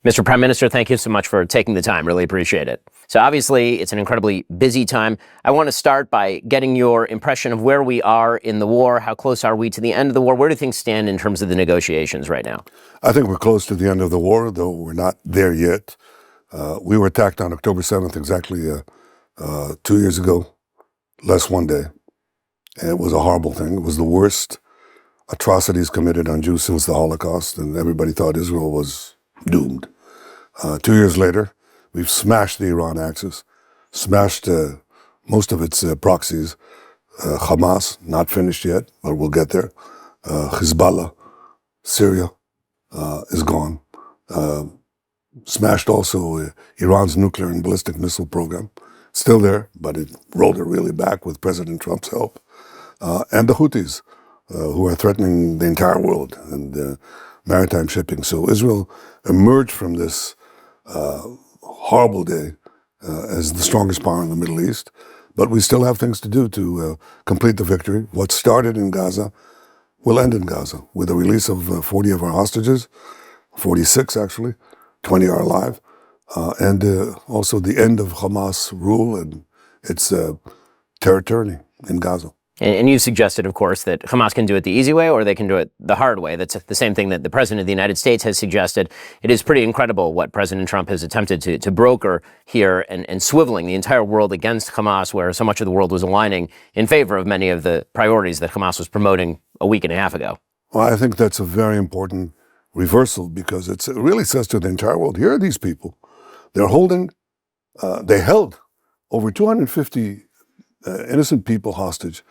Mr. Prime Minister, thank you so much for taking the time. Really appreciate it. So obviously, it's an incredibly busy time. I want to start by getting your impression of where we are in the war. How close are we to the end of the war? Where do things stand in terms of the negotiations right now? I think we're close to the end of the war, though we're not there yet. We were attacked on October 7th, exactly 2 years ago, less one day. And it was a horrible thing. It was the worst atrocities committed on Jews since the Holocaust, and everybody thought Israel was doomed. 2 years later, we've smashed the Iran axis, smashed most of its proxies. Hamas, not finished yet, but we'll get there. Hezbollah, Syria is gone. Smashed also Iran's nuclear and ballistic missile program. Still there, but it rolled it really back with President Trump's help. And the Houthis, who are threatening the entire world and maritime shipping. So Israel emerged from this horrible day as the strongest power in the Middle East. But we still have things to do to complete the victory. What started in Gaza will end in Gaza with the release of 40 of our hostages, 46 actually, 20 are alive, and also the end of Hamas rule and its territory in Gaza. And you suggested, of course, that Hamas can do it the easy way or they can do it the hard way. That's the same thing that the President of the United States has suggested. It is pretty incredible what President Trump has attempted to broker here and swiveling the entire world against Hamas, where so much of the world was aligning in favor of many of the priorities that Hamas was promoting a week and a half ago. Well, I think that's a very important reversal because it really says to the entire world, here are these people. They're they held over 250 innocent people hostage.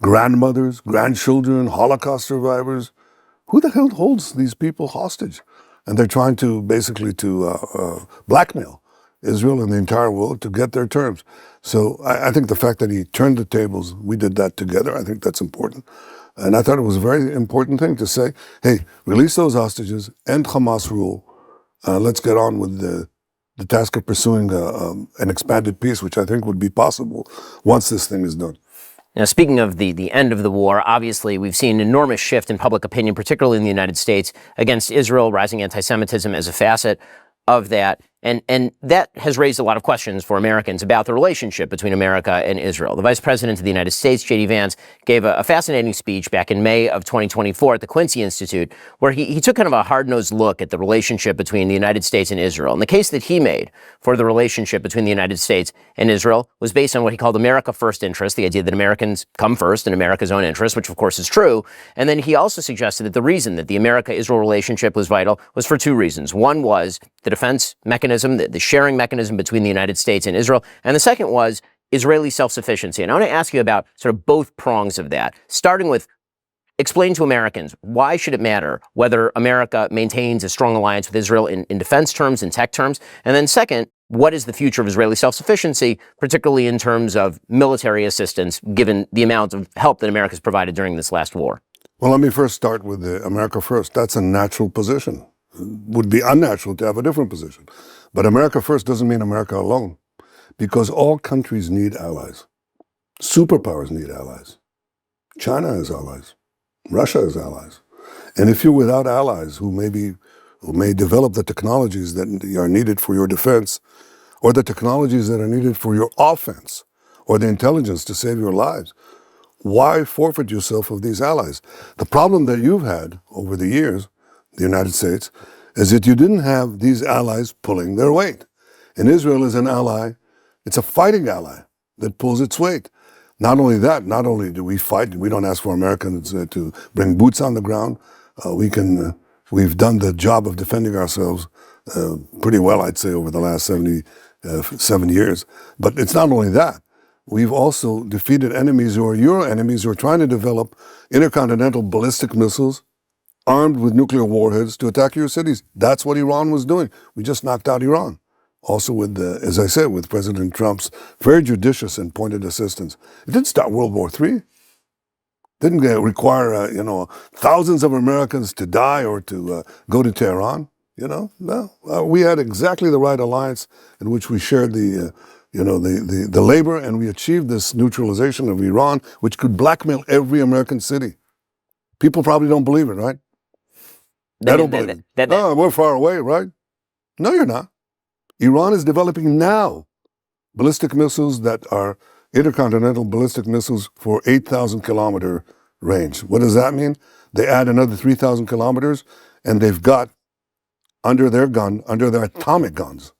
Grandmothers, grandchildren, Holocaust survivors. Who the hell holds these people hostage? And they're trying to basically blackmail Israel and the entire world to get their terms. So I think the fact that he turned the tables, we did that together, I think that's important. And I thought it was a very important thing to say, hey, release those hostages, end Hamas rule. Let's get on with the task of pursuing an expanded peace, which I think would be possible once this thing is done. Now, speaking of the end of the war, obviously we've seen an enormous shift in public opinion, particularly in the United States, against Israel, rising antisemitism as a facet of that. And that has raised a lot of questions for Americans about the relationship between America and Israel. The Vice President of the United States, J.D. Vance, gave a fascinating speech back in May of 2024 at the Quincy Institute, where he took kind of a hard-nosed look at the relationship between the United States and Israel. And the case that he made for the relationship between the United States and Israel was based on what he called America First interest, the idea that Americans come first in America's own interest, which of course is true. And then he also suggested that the reason that the America-Israel relationship was vital was for two reasons. One was the defense mechanism, the sharing mechanism between the United States and Israel. And the second was Israeli self-sufficiency. And I want to ask you about sort of both prongs of that, starting with explain to Americans, why should it matter whether America maintains a strong alliance with Israel in defense terms, in tech terms? And then second, what is the future of Israeli self-sufficiency, particularly in terms of military assistance, given the amount of help that America has provided during this last war? Well, let me first start with the America First. That's a natural position. It would be unnatural to have a different position. But America First doesn't mean America alone, because all countries need allies. Superpowers need allies. China has allies. Russia has allies. And if you're without allies who may develop the technologies that are needed for your defense, or the technologies that are needed for your offense, or the intelligence to save your lives, why forfeit yourself of these allies? The problem that you've had over the years, the United States, is that you didn't have these allies pulling their weight. And Israel is an ally. It's a fighting ally that pulls its weight. Not only that, not only do we fight, we don't ask for Americans to bring boots on the ground. We've done the job of defending ourselves pretty well, I'd say, over the last 77 years. But it's not only that. We've also defeated enemies who are your enemies who are trying to develop intercontinental ballistic missiles armed with nuclear warheads to attack your cities. That's what Iran was doing. We just knocked out Iran. Also with, as I said, with President Trump's very judicious and pointed assistance. It didn't start World War III. Didn't require, thousands of Americans to die or to go to Tehran. No. We had exactly the right alliance in which we shared the labor, and we achieved this neutralization of Iran, which could blackmail every American city. People probably don't believe it, right? I don't believe it. We're far away, right? No, you're not. Iran is developing now ballistic missiles that are intercontinental ballistic missiles for 8,000 kilometer range. What does that mean? They add another 3,000 kilometers, and they've got under their atomic guns,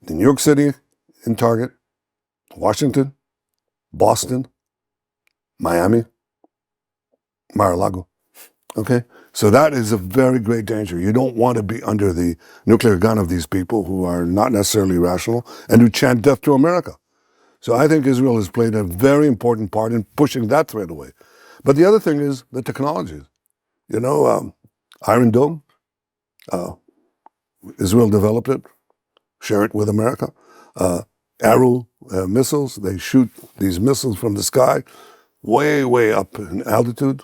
in New York City, in Target, Washington, Boston, Miami, Mar-a-Lago. Okay? So that is a very great danger. You don't want to be under the nuclear gun of these people who are not necessarily rational and who chant death to America. So I think Israel has played a very important part in pushing that threat away. But the other thing is the technologies. You know, Iron Dome, Israel developed it, share it with America. Arrow missiles, they shoot these missiles from the sky way, way up in altitude,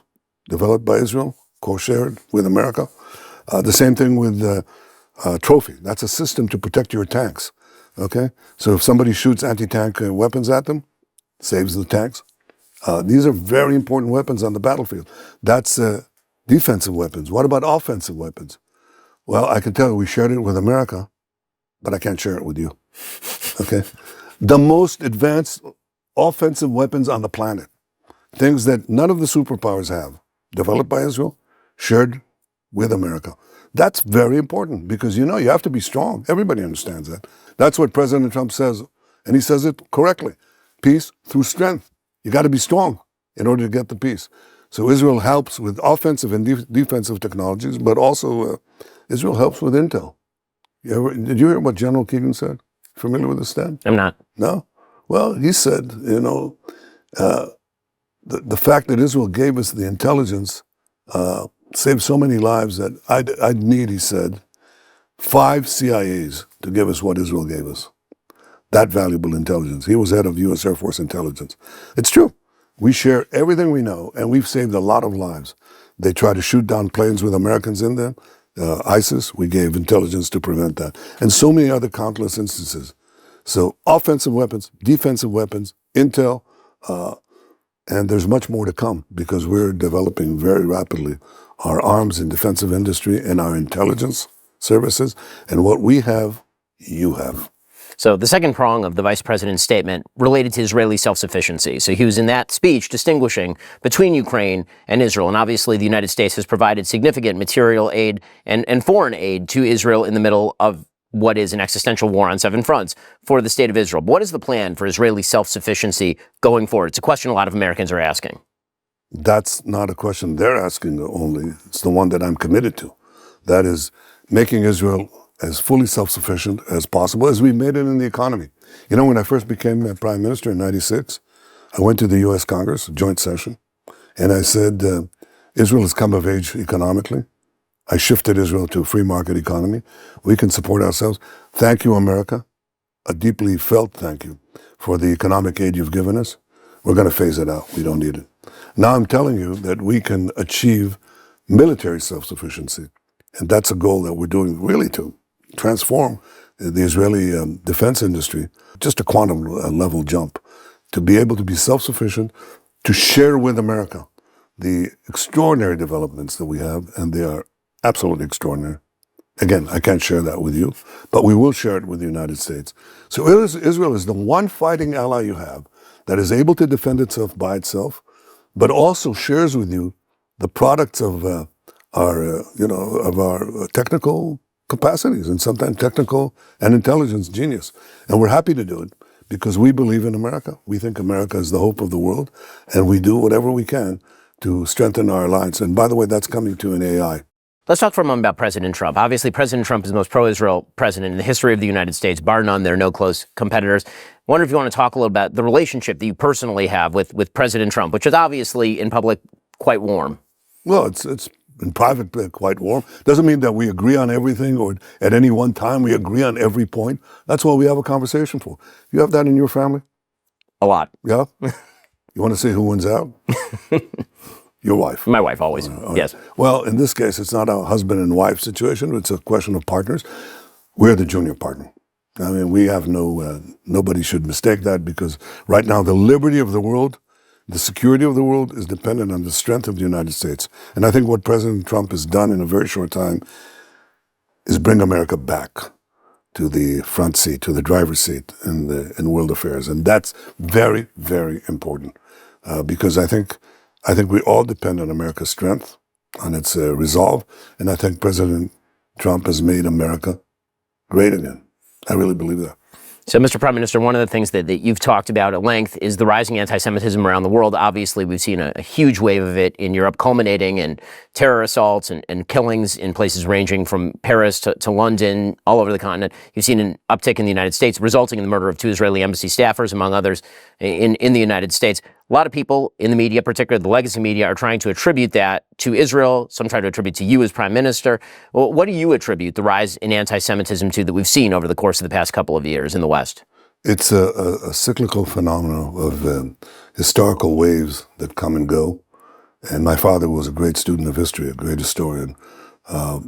developed by Israel, co-shared with America. The same thing with Trophy. That's a system to protect your tanks. Okay? So if somebody shoots anti-tank weapons at them, saves the tanks. These are very important weapons on the battlefield. That's defensive weapons. What about offensive weapons? Well, I can tell you we shared it with America, but I can't share it with you. Okay? The most advanced offensive weapons on the planet, things that none of the superpowers have, developed by Israel, shared with America. That's very important because, you know, you have to be strong. Everybody understands that. That's what President Trump says, and he says it correctly. Peace through strength. You got to be strong in order to get the peace. So Israel helps with offensive and defensive technologies, but also Israel helps with intel. Did you hear what General Keegan said? Familiar with this stat? I'm not. No? Well, he said, you know, the fact that Israel gave us the intelligence saved so many lives that I'd need, he said, 5 CIAs to give us what Israel gave us. That valuable intelligence. He was head of U.S. Air Force intelligence. It's true. We share everything we know, and we've saved a lot of lives. They try to shoot down planes with Americans in them. ISIS, we gave intelligence to prevent that. And so many other countless instances. So offensive weapons, defensive weapons, intel, and there's much more to come because we're developing very rapidly our arms and defensive industry and our intelligence services. And what we have, you have. So the second prong of the vice president's statement related to Israeli self-sufficiency. So he was in that speech distinguishing between Ukraine and Israel. And obviously the United States has provided significant material aid and foreign aid to Israel in the middle of what is an existential war on 7 fronts for the state of Israel. But what is the plan for Israeli self-sufficiency going forward? It's a question a lot of Americans are asking. That's not a question they're asking only. It's the one that I'm committed to. That is making Israel as fully self-sufficient as possible, as we made it in the economy. You know, when I first became prime minister in 96, I went to the U.S. Congress, a joint session, and I said, Israel has come of age economically. I shifted Israel to a free market economy. We can support ourselves. Thank you, America. A deeply felt thank you for the economic aid you've given us. We're going to phase it out. We don't need it. Now I'm telling you that we can achieve military self-sufficiency. And that's a goal that we're doing really to transform the Israeli defense industry, just a quantum level jump, to be able to be self-sufficient, to share with America the extraordinary developments that we have, and they are absolutely extraordinary. Again, I can't share that with you, but we will share it with the United States. So Israel is the one fighting ally you have that is able to defend itself by itself, but also shares with you the products of our technical capacities and sometimes technical and intelligence genius. And we're happy to do it because we believe in America. We think America is the hope of the world, and we do whatever we can to strengthen our alliance. And by the way, that's coming to an AI. Let's talk for a moment about President Trump. Obviously, President Trump is the most pro-Israel president in the history of the United States, bar none. There are no close competitors. I wonder if you want to talk a little about the relationship that you personally have with President Trump, which is obviously in public quite warm. Well, it's in private quite warm. Doesn't mean that we agree on everything or at any one time we agree on every point. That's what we have a conversation for. You have that in your family? A lot. Yeah? You want to see who wins out? Your wife. My wife, always. Yes. Well, in this case, it's not a husband and wife situation. It's a question of partners. We're the junior partner. I mean, we have nobody should mistake that because right now the liberty of the world, the security of the world is dependent on the strength of the United States. And I think what President Trump has done in a very short time is bring America back. to the front seat, to the driver's seat in world affairs. And that's very, very important because I think we all depend on America's strength, on its resolve. And I think President Trump has made America great again. I really believe that. So, Mr. Prime Minister, one of the things that you've talked about at length is the rising anti-Semitism around the world. Obviously, we've seen a huge wave of it in Europe, culminating in terror assaults and killings in places ranging from Paris to London, all over the continent. You've seen an uptick in the United States, resulting in the murder of 2 Israeli embassy staffers, among others, in the United States. A lot of people in the media, particularly the legacy media, are trying to attribute that to Israel. Some try to attribute to you as Prime Minister. Well, what do you attribute the rise in anti-Semitism to that we've seen over the course of the past couple of years in the West? It's a cyclical phenomenon of historical waves that come and go. And my father was a great student of history, a great historian,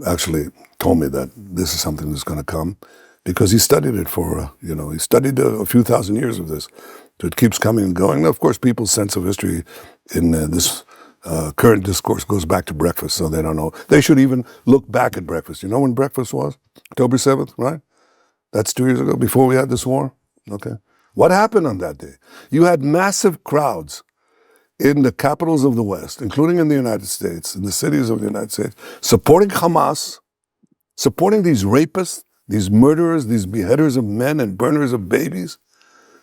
actually told me that this is something that's going to come because he studied it for, he studied a few thousand years of this. So it keeps coming and going. And of course, people's sense of history in this current discourse goes back to breakfast, so they don't know. They should even look back at breakfast. You know when breakfast was? October 7th, right? That's 2 years ago, before we had this war. Okay. What happened on that day? You had massive crowds in the capitals of the West, including in the United States, in the cities of the United States, supporting Hamas, supporting these rapists, these murderers, these beheaders of men and burners of babies.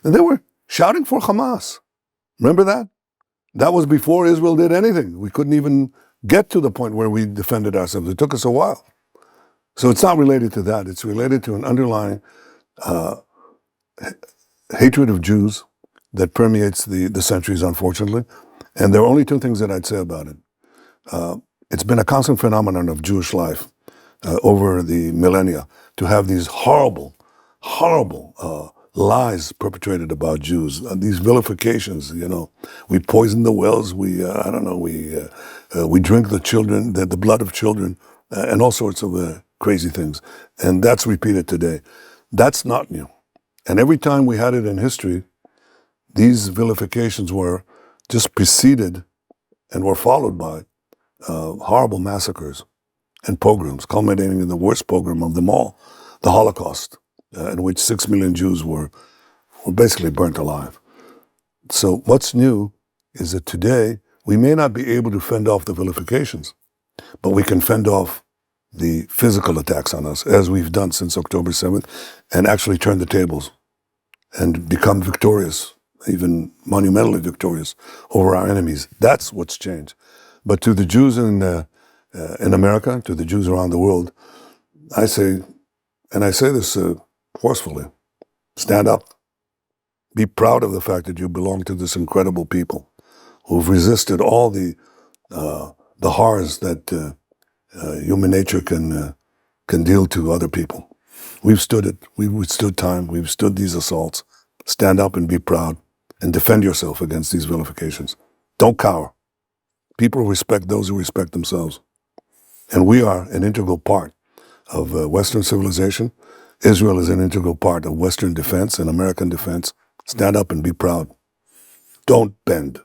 And they were shouting for Hamas. Remember that? That was before Israel did anything. We couldn't even get to the point where we defended ourselves. It took us a while. So it's not related to that. It's related to an underlying hatred of Jews that permeates the centuries, unfortunately. And there are only 2 things that I'd say about it. It's been a constant phenomenon of Jewish life over the millennia to have these horrible, horrible lies perpetrated about Jews, these vilifications. We poison the wells, we drink the children, the blood of children, and all sorts of crazy things. And that's repeated today. That's not new. And every time we had it in history, these vilifications were just preceded and were followed by horrible massacres and pogroms, culminating in the worst pogrom of them all, the Holocaust, in which 6 million Jews were basically burnt alive. So what's new is that today we may not be able to fend off the vilifications, but we can fend off the physical attacks on us, as we've done since October 7th, and actually turn the tables and become victorious, even monumentally victorious over our enemies. That's what's changed. But to the Jews in America, to the Jews around the world, I say, and I say this forcefully, stand up. Be proud of the fact that you belong to this incredible people who've resisted all the horrors that human nature can deal to other people. We've stood it. We've withstood time. We've stood these assaults. Stand up and be proud and defend yourself against these vilifications. Don't cower. People respect those who respect themselves. And we are an integral part of Western civilization. Israel is an integral part of Western defense and American defense. Stand up and be proud. Don't bend.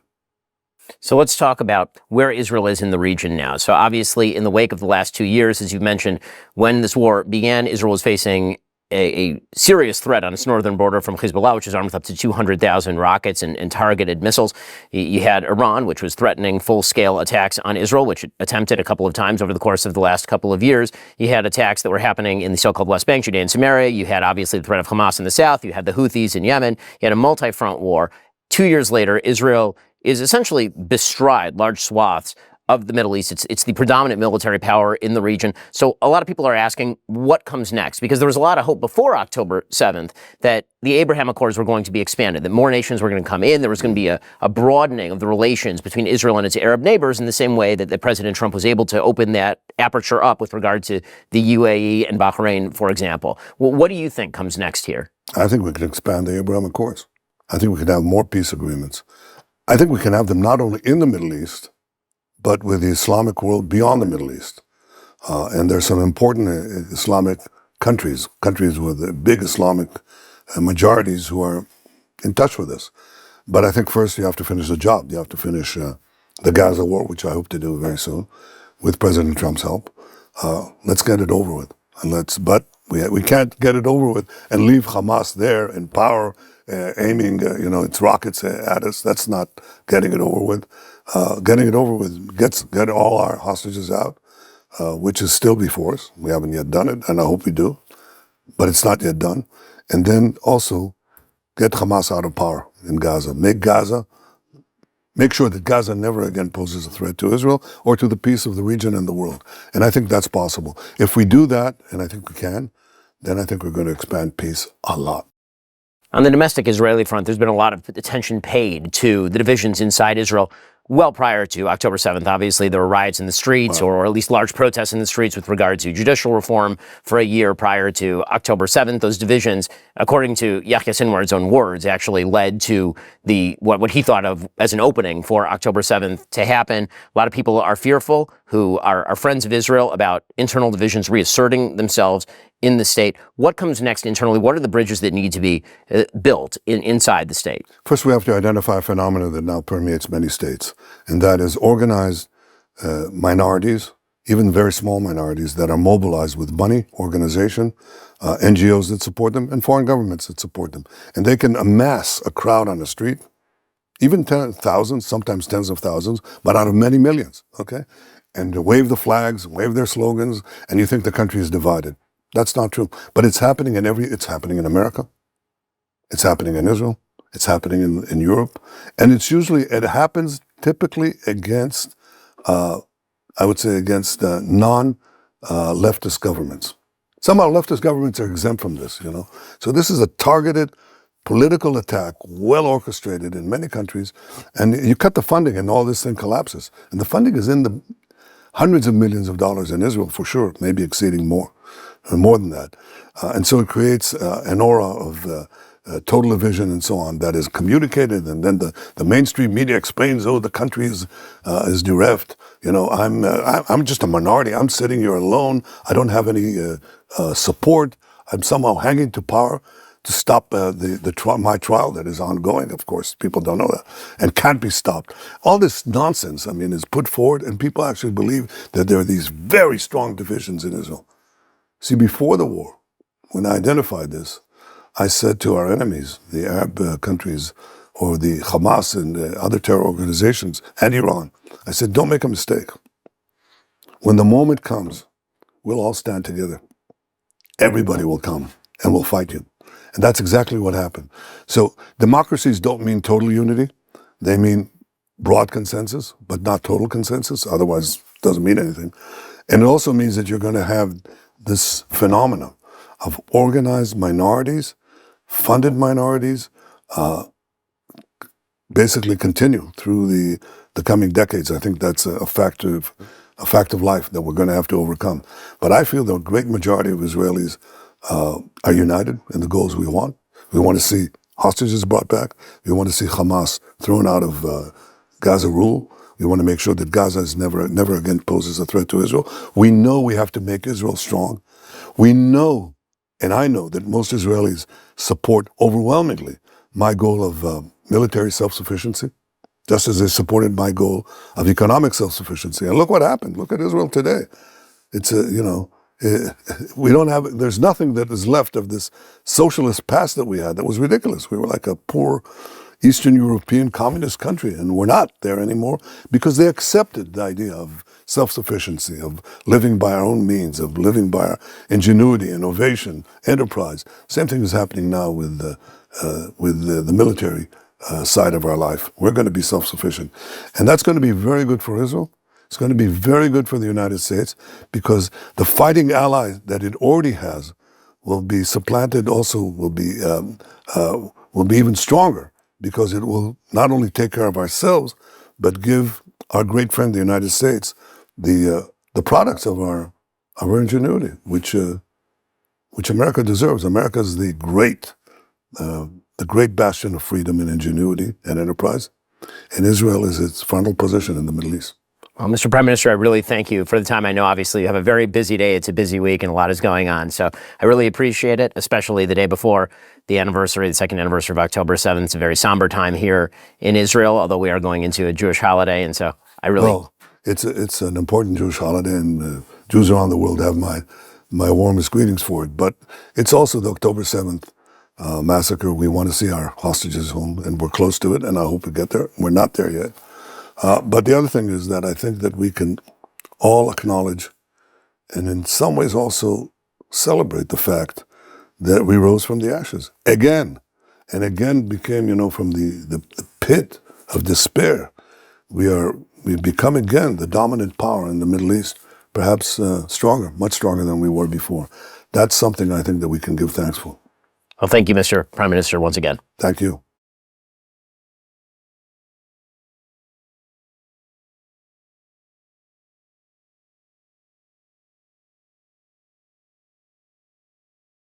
So let's talk about where Israel is in the region now. So obviously, in the wake of the last 2 years, as you've mentioned, when this war began, Israel was facing a serious threat on its northern border from Hezbollah, which is armed with up to 200,000 rockets and targeted missiles. You had Iran, which was threatening full-scale attacks on Israel, which it attempted a couple of times over the course of the last couple of years. You had attacks that were happening in the so-called West Bank, Judea and Samaria. You had, obviously, the threat of Hamas in the south. You had the Houthis in Yemen. You had a multi-front war. 2 years later, Israel is essentially bestride large swaths of the Middle East. It's the predominant military power in the region. So a lot of people are asking what comes next, because there was a lot of hope before October 7th that the Abraham Accords were going to be expanded, that more nations were going to come in. There was going to be a broadening of the relations between Israel and its Arab neighbors in the same way that President Trump was able to open that aperture up with regard to the UAE and Bahrain, for example. Well, what do you think comes next here? I think we can expand the Abraham Accords. I think we can have more peace agreements. I think we can have them not only in the Middle East, but with the Islamic world beyond the Middle East. And there's some important Islamic countries with big Islamic majorities who are in touch with us. But I think first you have to finish the job. You have to finish the Gaza war, which I hope to do very soon, with President Trump's help. Let's get it over with. But We can't get it over with and leave Hamas there in power, aiming its rockets at us. That's not getting it over with. Getting it over with get all our hostages out, which is still before us. We haven't yet done it, and I hope we do, but it's not yet done. And then also get Hamas out of power in Gaza. Make sure that Gaza never again poses a threat to Israel or to the peace of the region and the world. And I think that's possible. If we do that, and I think we can, then I think we're going to expand peace a lot. On the domestic Israeli front, there's been a lot of attention paid to the divisions inside Israel well prior to October 7th. Obviously, there were riots in the streets, or at least large protests in the streets with regard to judicial reform for a year prior to October 7th. Those divisions, according to Yahya Sinwar's own words, actually led to what he thought of as an opening for October 7th to happen. A lot of people are fearful, who are friends of Israel, about internal divisions reasserting themselves in the state. What comes next internally? What are the bridges that need to be built inside the state? First, we have to identify a phenomenon that now permeates many states, and that is organized minorities, even very small minorities, that are mobilized with money, organization, NGOs that support them, and foreign governments that support them. And they can amass a crowd on the street, even thousands, sometimes tens of thousands, but out of many millions, okay? And wave the flags, wave their slogans, and you think the country is divided. That's not true. But it's happening it's happening in America. It's happening in Israel. It's happening in Europe. And it happens typically against, I would say against non-leftist governments. Somehow leftist governments are exempt from this, So this is a targeted political attack, well orchestrated in many countries. And you cut the funding and all this thing collapses. And the funding is in the hundreds of millions of dollars in Israel, for sure, maybe exceeding more than that. And so it creates an aura of total division and so on that is communicated, and then the mainstream media explains, the country is bereft. I'm just a minority. I'm sitting here alone. I don't have any support. I'm somehow hanging to power to stop my trial that is ongoing. Of course, people don't know that and can't be stopped. All this nonsense, is put forward, and people actually believe that there are these very strong divisions in Israel. See, before the war, when I identified this, I said to our enemies, the Arab countries, or the Hamas and other terror organizations, and Iran, I said, don't make a mistake. When the moment comes, we'll all stand together. Everybody will come and we'll fight you. And that's exactly what happened. So democracies don't mean total unity. They mean broad consensus, but not total consensus. Otherwise, it doesn't mean anything. And it also means that you're going to have this phenomenon of organized minorities, funded minorities, basically continue through the coming decades. I think that's a fact of life that we're going to have to overcome. But I feel the great majority of Israelis are united in the goals we want. We want to see hostages brought back. We want to see Hamas thrown out of Gaza rule. We want to make sure that Gaza is never again poses a threat to Israel. We know we have to make Israel strong. We know, and I know, that most Israelis support overwhelmingly my goal of military self-sufficiency, just as they supported my goal of economic self-sufficiency. And look what happened. Look at Israel today. It's there's nothing that is left of this socialist past that we had that was ridiculous. We were like a poor Eastern European communist country, and we're not there anymore because they accepted the idea of self-sufficiency, of living by our own means, of living by our ingenuity, innovation, enterprise. Same thing is happening now with the military side of our life. We're going to be self-sufficient. And that's going to be very good for Israel. It's going to be very good for the United States because the fighting ally that it already has will be supplanted, also will be even stronger because it will not only take care of ourselves, but give our great friend, the United States, the products of our ingenuity, which America deserves. America is the great bastion of freedom and ingenuity and enterprise, and Israel is its frontal position in the Middle East. Well, Mr. Prime Minister, I really thank you for the time. I know, obviously, you have a very busy day. It's a busy week and a lot is going on. So I really appreciate it, especially the day before the second anniversary of October 7th. It's a very somber time here in Israel, although we are going into a Jewish holiday. And so I really... Well, it's an important Jewish holiday, and Jews around the world have my warmest greetings for it. But it's also the October 7th massacre. We want to see our hostages home, and we're close to it, and I hope we get there. We're not there yet. But the other thing is that I think that we can all acknowledge and in some ways also celebrate the fact that we rose from the ashes again, and again became, from the pit of despair. We've become again the dominant power in the Middle East, perhaps stronger, much stronger than we were before. That's something I think that we can give thanks for. Well, thank you, Mr. Prime Minister, once again. Thank you.